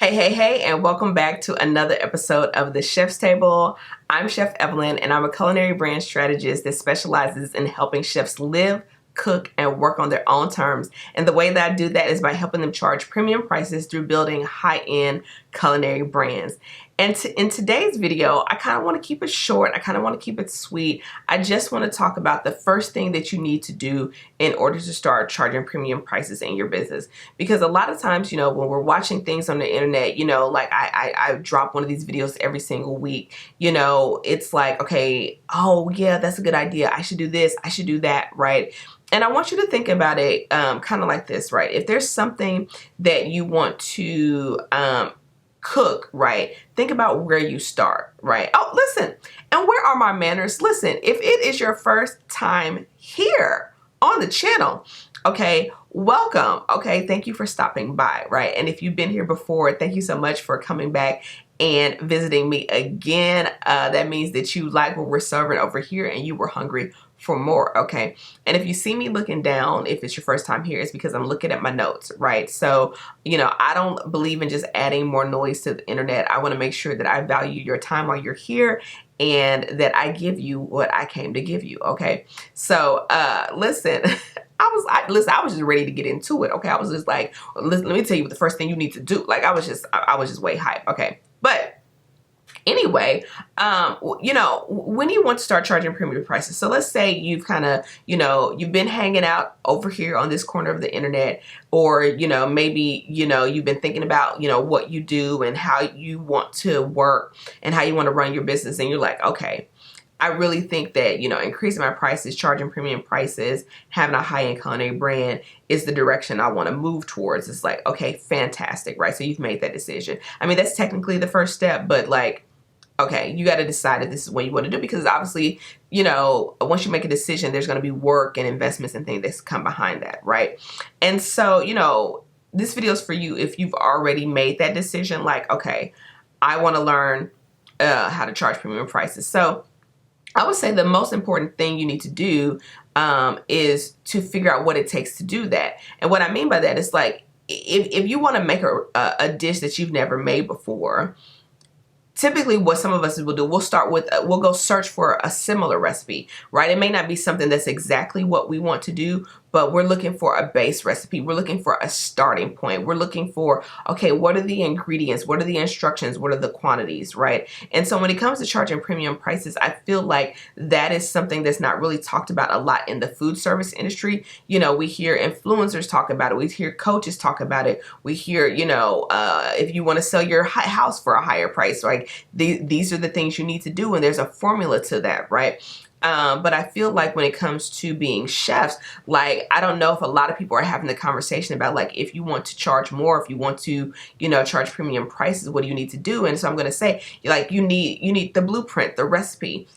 Hey, and welcome back to another episode of The Chef's Table. I'm Chef Evelyn, and I'm a culinary brand strategist that specializes in helping chefs live, cook, and work on their own terms. And the way that I do that is by helping them charge premium prices through building high-end culinary brands. And in today's video, I kind of want to keep it short. I kind of want to keep it sweet. I just want to talk about the first thing that you need to do in order to start charging premium prices in your business. Because a lot of times, when we're watching things on the internet, like I drop one of these videos every single week, it's like, okay, oh yeah, that's a good idea. I should do this. I should do that, right? And I want you to think about it kind of like this, right? If there's something that you want to cook, right? Think about where you start, right? Oh, listen, and where are my manners? Listen, if it is your first time here on the channel, okay, welcome. Okay, thank you for stopping by, right? And if you've been here before, thank you so much for coming back and visiting me again. That means that you like what we're serving over here and you were hungry for more, okay? And if you see me looking down, if it's your first time here, it's because I'm looking at my notes, right? So, I don't believe in just adding more noise to the internet. I want to make sure that I value your time while you're here and that I give you what I came to give you, okay? So, listen, I was just ready to get into it, okay? I was just like, let me tell you what the first thing you need to do. Like, I was just way hype, okay? But anyway, when you want to start charging premium prices, so let's say you've kind of, you've been hanging out over here on this corner of the internet, or, maybe, you've been thinking about, what you do and how you want to work and how you want to run your business. And you're like, okay, I really think that, increasing my prices, charging premium prices, having a high-end culinary brand is the direction I want to move towards. It's like, okay, fantastic, right? So you've made that decision. I mean, that's technically the first step, but like, okay, you got to decide if this is what you want to do, because obviously, once you make a decision, there's going to be work and investments and things that come behind that, right? And so, this video is for you if you've already made that decision, like, okay, I want to learn how to charge premium prices. So I would say the most important thing you need to do is to figure out what it takes to do that. And what I mean by that is like, if you want to make a dish that you've never made before, typically what some of us will do, we'll go search for a similar recipe, right? It may not be something that's exactly what we want to do, but we're looking for a base recipe. We're looking for a starting point. We're looking for, okay, what are the ingredients? What are the instructions? What are the quantities, right? And so when it comes to charging premium prices, I feel like that is something that's not really talked about a lot in the food service industry. We hear influencers talk about it. We hear coaches talk about it. We hear, if you want to sell your house for a higher price, like these are the things you need to do. And there's a formula to that, right? But I feel like when it comes to being chefs, like, I don't know if a lot of people are having the conversation about, like, if you want to charge more, if you want to, charge premium prices, what do you need to do? And so I'm going to say, like, you need the blueprint, the recipe,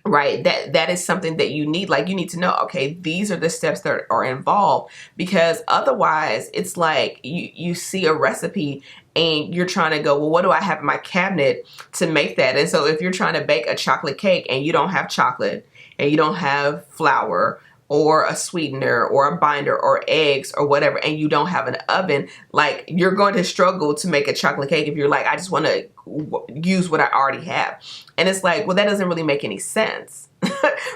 right? That is something that you need. Like, you need to know, okay, these are the steps that are involved, because otherwise it's like you see a recipe and you're trying to go, well, what do I have in my cabinet to make that? And so if you're trying to bake a chocolate cake and you don't have chocolate and you don't have flour or a sweetener or a binder or eggs or whatever, and you don't have an oven, like, you're going to struggle to make a chocolate cake if you're like, I just want to use what I already have. And it's like, well, that doesn't really make any sense,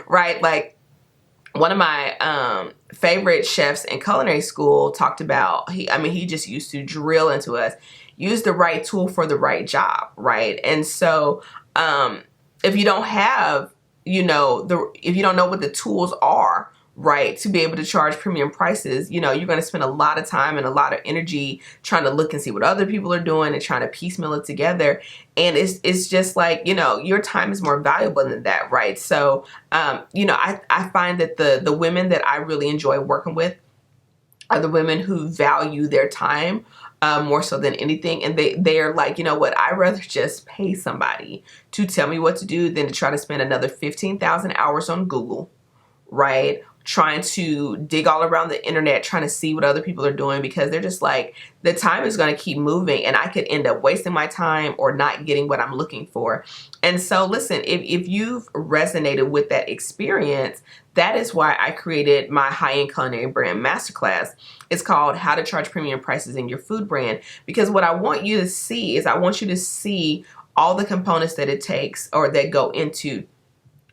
right? Like, one of my favorite chefs in culinary school talked about, he just used to drill into us, use the right tool for the right job, right? And so if you don't have, if you don't know what the tools are, right, to be able to charge premium prices, you're going to spend a lot of time and a lot of energy trying to look and see what other people are doing and trying to piecemeal it together. And it's just like, your time is more valuable than that, right? So, I find that the women that I really enjoy working with are the women who value their time more so than anything. And they are like, you know what, I'd rather just pay somebody to tell me what to do than to try to spend another 15,000 hours on Google, right? trying to dig all around the internet, trying to see what other people are doing, because they're just like, the time is going to keep moving and I could end up wasting my time or not getting what I'm looking for. And so listen, if you've resonated with that experience, that is why I created my High-End Culinary Brand Masterclass. It's called How to Charge Premium Prices in Your Food Brand. Because what I want you to see is, I want you to see all the components that it takes, or that go into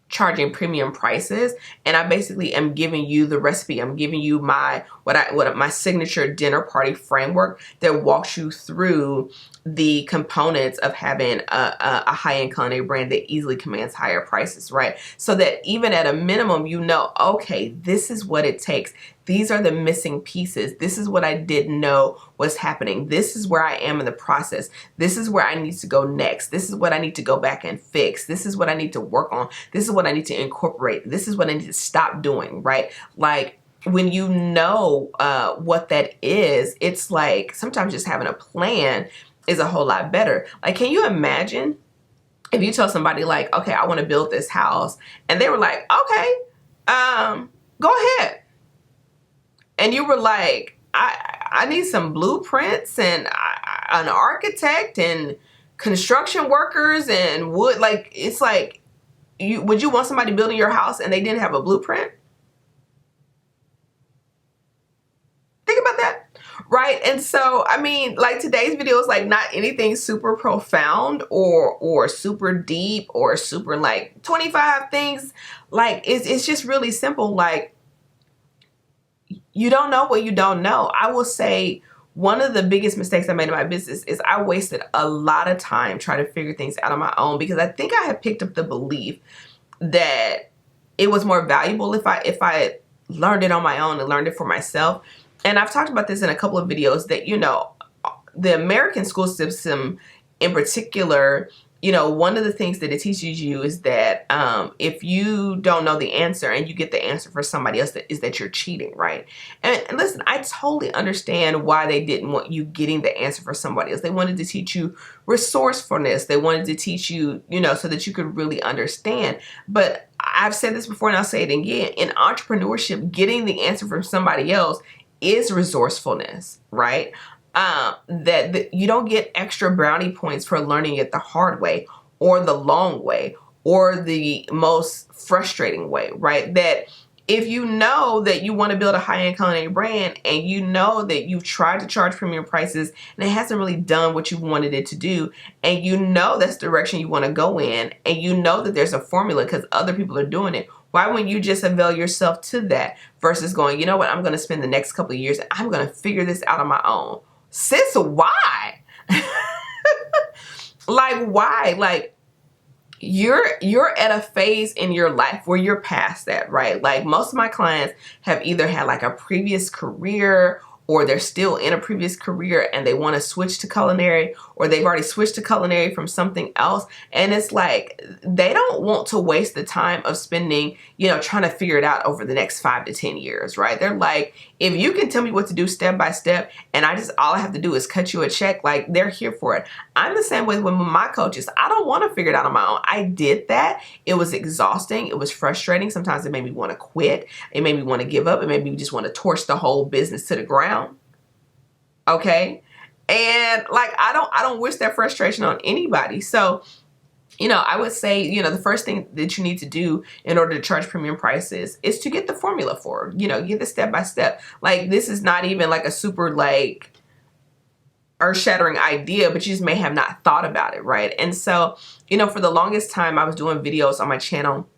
charging premium prices. And I basically am giving you the recipe. I'm giving you my my signature dinner party framework that walks you through the components of having a high-end culinary brand that easily commands higher prices, right? So that even at a minimum, you know, okay, this is what it takes. These are the missing pieces. This is what I didn't know was happening. This is where I am in the process. This is where I need to go next. This is what I need to go back and fix. This is what I need to work on. This is what I need to incorporate. This is what I need to stop doing, right? Like, when you know what that is, it's like sometimes just having a plan is a whole lot better. Like, can you imagine if you tell somebody like, okay, I want to build this house, and they were like, okay, go ahead. And you were like, I need some blueprints and an architect and construction workers and wood. Like, it's like, would you want somebody building your house and they didn't have a blueprint? Think about that. Right? And so, I mean, like, today's video is like not anything super profound or super deep or super like 25 things. Like, it's just really simple. Like, you don't know what you don't know. I will say one of the biggest mistakes I made in my business is I wasted a lot of time trying to figure things out on my own, because I think I had picked up the belief that it was more valuable if I learned it on my own and learned it for myself. And I've talked about this in a couple of videos that, you know, the American school system in particular, you know, one of the things that it teaches you is that if you don't know the answer and you get the answer for somebody else, that you're cheating, right? And listen, I totally understand why they didn't want you getting the answer for somebody else. They wanted to teach you resourcefulness. They wanted to teach you, you know, so that you could really understand. But I've said this before and I'll say it again. In entrepreneurship, getting the answer from somebody else is resourcefulness, right? That you don't get extra brownie points for learning it the hard way or the long way or the most frustrating way, right? That if you know that you want to build a high-end culinary brand and you know that you've tried to charge premium prices and it hasn't really done what you wanted it to do, and you know that's the direction you want to go in, and you know that there's a formula because other people are doing it, why wouldn't you just avail yourself to that versus going, you know what, I'm going to spend the next couple of years and I'm going to figure this out on my own? Sis, why? Like, why? Like, you're at a phase in your life where you're past that, right? Like, most of my clients have either had like a previous career, or they're still in a previous career and they want to switch to culinary, or they've already switched to culinary from something else. And it's like, they don't want to waste the time of spending, you know, trying to figure it out over the next 5 to 10 years, right? They're like, if you can tell me what to do step by step and all I have to do is cut you a check, like, they're here for it. I'm the same way with my coaches. I don't want to figure it out on my own. I did that. It was exhausting. It was frustrating. Sometimes it made me want to quit. It made me want to give up. It made me just want to torch the whole business to the ground. Okay. And like, I don't wish that frustration on anybody. So, you know, I would say, you know, the first thing that you need to do in order to charge premium prices is to get the formula for it. You know, get the step by step. Like, this is not even like a super like earth-shattering idea, but you just may have not thought about it, right? And so, you know, for the longest time I was doing videos on my channel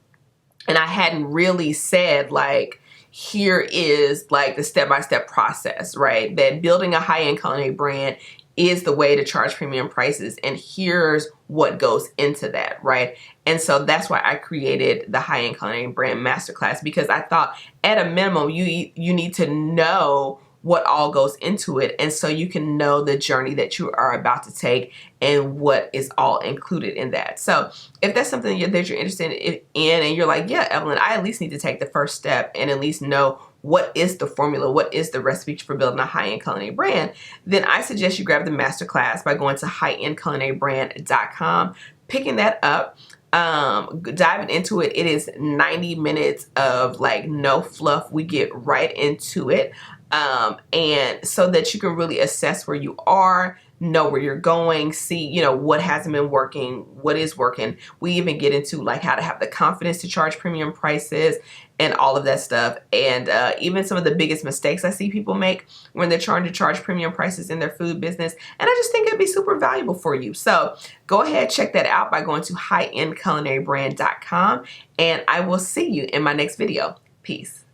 and I hadn't really said like, here is like the step-by-step process, right? That building a high-end culinary brand is the way to charge premium prices, and here's what goes into that, right? And so that's why I created the High-End Culinary Brand Masterclass, because I thought at a minimum you need to know what all goes into it, and so you can know the journey that you are about to take and what is all included in that. So if that's something that you're interested in and you're like, yeah, Evelyn, I at least need to take the first step and at least know what is the formula, what is the recipe for building a high-end culinary brand, then I suggest you grab the masterclass by going to highendculinarybrand.com, picking that up. diving into it. It is 90 minutes of like no fluff. We get right into it. And so that you can really assess where you are, know where you're going, see, you know, what hasn't been working, what is working. We even get into like how to have the confidence to charge premium prices and all of that stuff. And even some of the biggest mistakes I see people make when they're trying to charge premium prices in their food business. And I just think it'd be super valuable for you. So go ahead, check that out by going to highendculinarybrand.com, and I will see you in my next video. Peace.